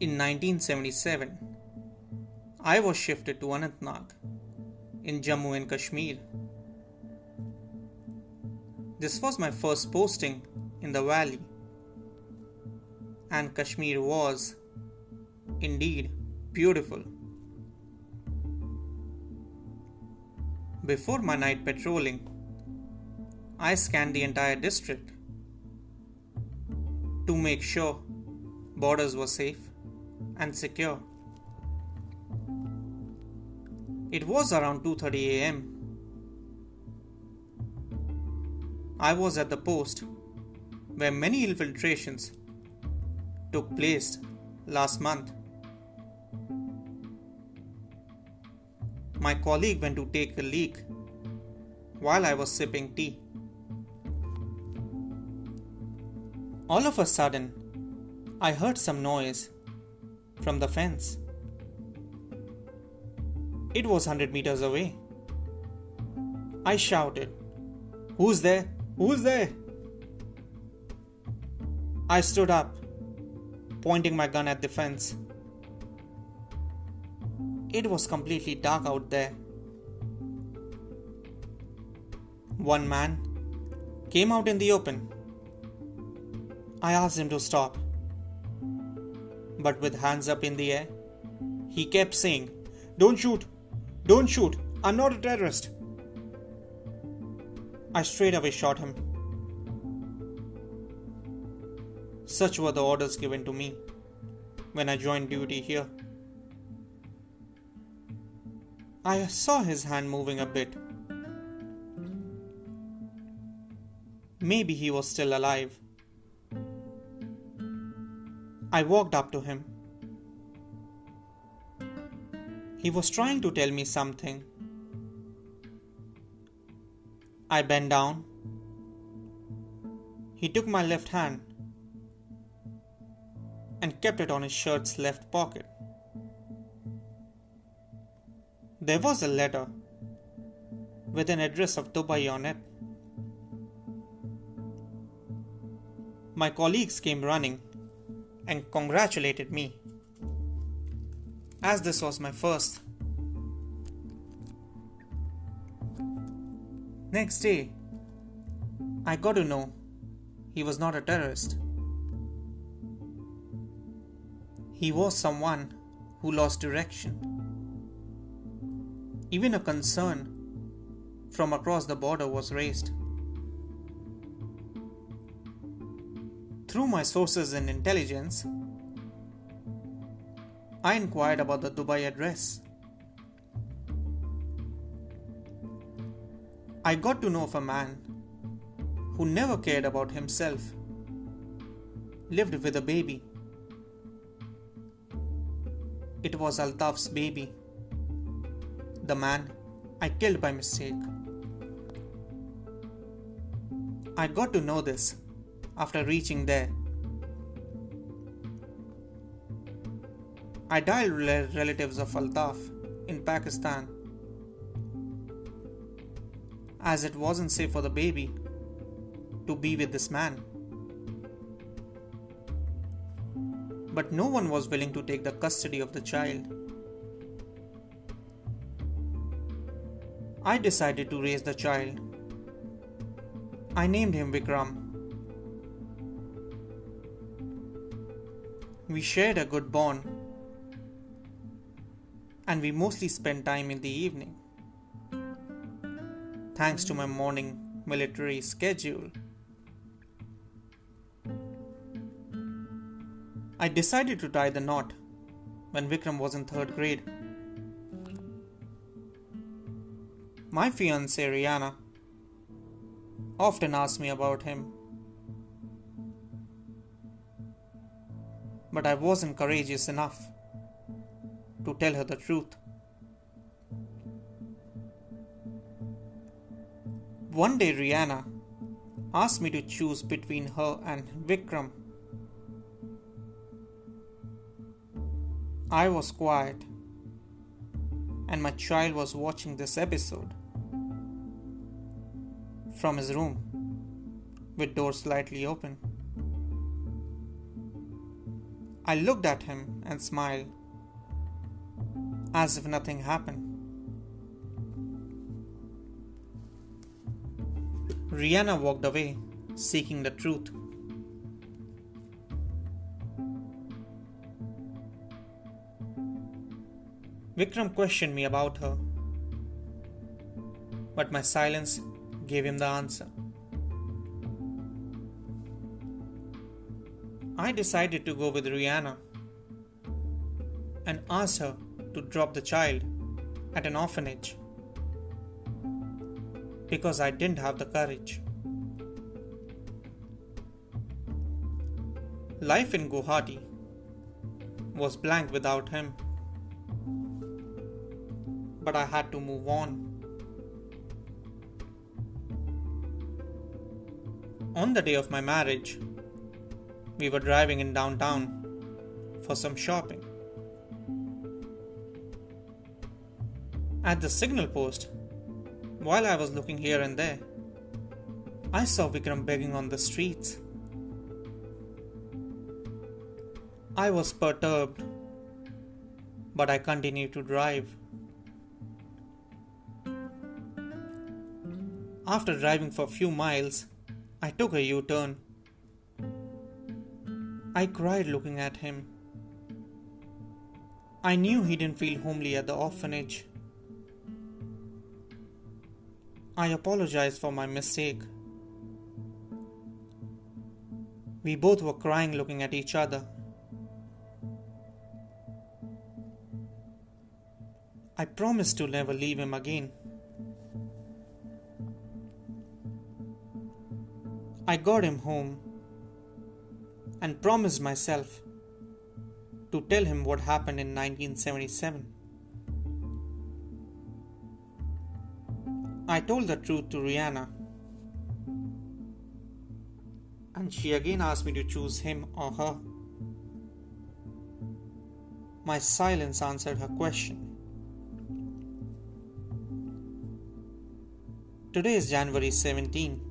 In 1977, I was shifted to Anantnag in Jammu and Kashmir. This was my first posting in the valley, and Kashmir was, indeed, beautiful. Before my night patrolling, I scanned the entire district to make sure borders were safe and secure. It was around 2:30 a.m. I was at the post where many infiltrations took place last month. My colleague went to take a leak while I was sipping tea. All of a sudden, I heard some noise from the fence. It was 100 meters away. I shouted, "Who's there? Who's there?" I stood up, pointing my gun at the fence. It was completely dark out there. One man came out in the open. I asked him to stop, but with hands up in the air, he kept saying, "Don't shoot! Don't shoot! I'm not a terrorist!" I straight away shot him. Such were the orders given to me when I joined duty here. I saw his hand moving a bit. Maybe he was still alive. I walked up to him. He was trying to tell me something. I bent down. He took my left hand and kept it on his shirt's left pocket. There was a letter with an address of Dubai on it. My colleagues came running and congratulated me, as this was my first. Next day, I got to know he was not a terrorist. He was someone who lost direction. Even a concern from across the border was raised. Through my sources in intelligence, I inquired about the Dubai address. I got to know of a man who never cared about himself, lived with a baby. It was Altaf's baby, the man I killed by mistake. I got to know this after reaching there. I dialed relatives of Altaf in Pakistan, as it wasn't safe for the baby to be with this man. But no one was willing to take the custody of the child. I decided to raise the child. I named him Vikram. We shared a good bond, and we mostly spent time in the evening. Thanks to my morning military schedule, I decided to tie the knot when Vikram was in 3rd grade. My fiancée Rihanna often asked me about him, but I wasn't courageous enough to tell her the truth. One day Rihanna asked me to choose between her and Vikram. I was quiet, and my child was watching this episode from his room with doors slightly open. I looked at him and smiled, as if nothing happened. Rihanna walked away, seeking the truth. Vikram questioned me about her, but my silence gave him the answer. I decided to go with Rihanna and asked her to drop the child at an orphanage because I didn't have the courage. Life in Guwahati was blank without him, but I had to move on. On the day of my marriage, we were driving in downtown for some shopping. At the signal post, while I was looking here and there, I saw Vikram begging on the streets. I was perturbed, but I continued to drive. After driving for a few miles, I took a U-turn. I cried looking at him. I knew he didn't feel homely at the orphanage. I apologized for my mistake. We both were crying looking at each other. I promised to never leave him again. I got him home and promised myself to tell him what happened in 1977. I told the truth to Rihanna, and she again asked me to choose him or her. My silence answered her question. Today is January 17,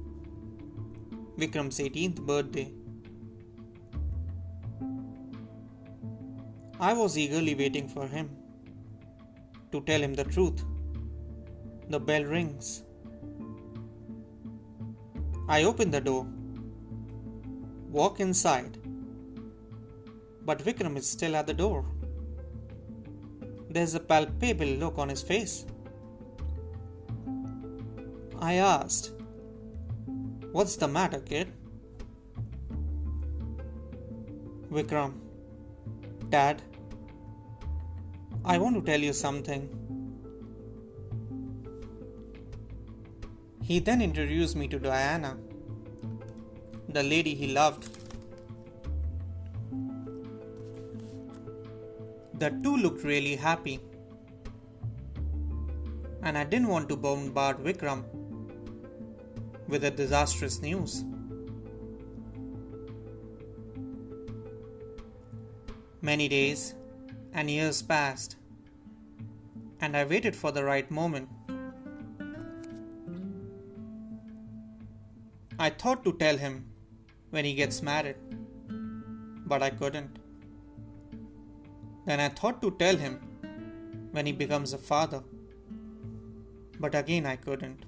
Vikram's 18th birthday. I was eagerly waiting for him to tell him the truth. The bell rings. I open the door, walk inside, but Vikram is still at the door. There's a palpable look on his face. I asked, "What's the matter, kid?" "Vikram, Dad, I want to tell you something." He then introduced me to Diana, the lady he loved. The two looked really happy, and I didn't want to bombard Vikram with the disastrous news. Many days and years passed, and I waited for the right moment. I thought to tell him when he gets married, but I couldn't. Then I thought to tell him when he becomes a father, but again I couldn't.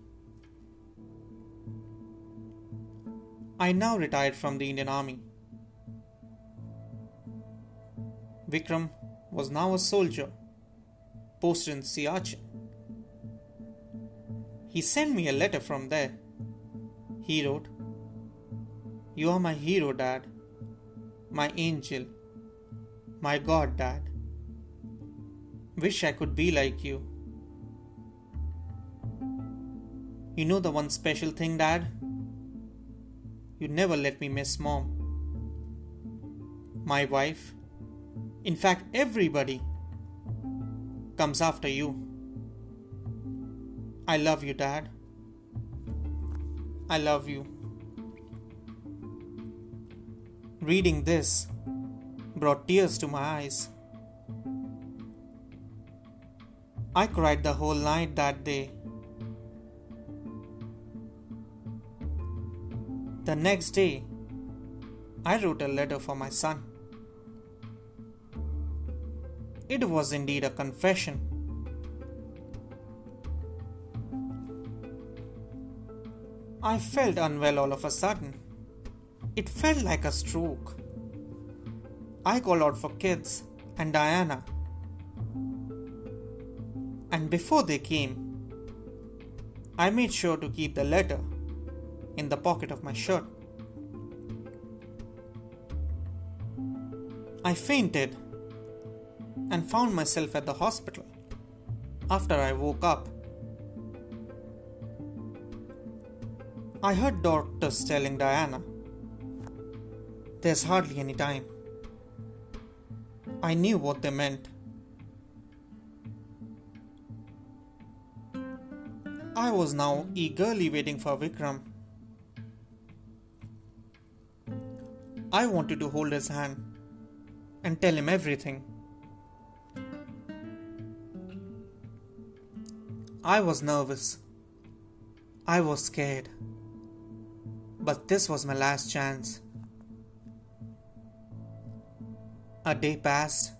I now retired from the Indian Army. Vikram was now a soldier, posted in Siachen. He sent me a letter from there. He wrote, "You are my hero, Dad. My angel. My God, Dad. Wish I could be like you. You know the one special thing, Dad? You never let me miss Mom. My wife, in fact everybody, comes after you. I love you, Dad. I love you." Reading this brought tears to my eyes. I cried the whole night that day. The next day, I wrote a letter for my son. It was indeed a confession. I felt unwell all of a sudden. It felt like a stroke. I called out for kids and Diana. And before they came, I made sure to keep the letter in the pocket of my shirt. I fainted and found myself at the hospital after I woke up. I heard doctors telling Diana, "There's hardly any time." I knew what they meant. I was now eagerly waiting for Vikram. I wanted to hold his hand and tell him everything. I was nervous. I was scared. But this was my last chance. A day passed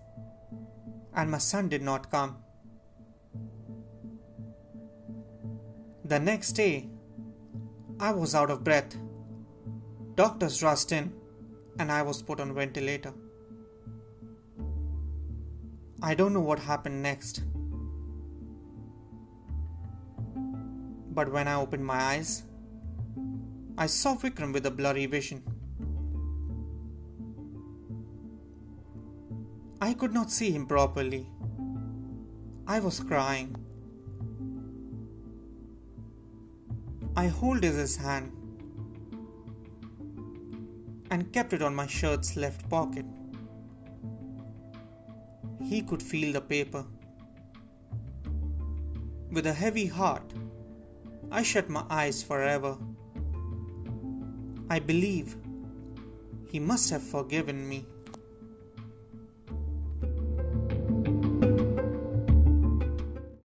and my son did not come. The next day, I was out of breath. Doctors rushed in and I was put on ventilator. I don't know what happened next. But when I opened my eyes, I saw Vikram with a blurry vision. I could not see him properly. I was crying. I holded his hand and kept it on my shirt's left pocket. He could feel the paper. With a heavy heart, I shut my eyes forever. I believe he must have forgiven me.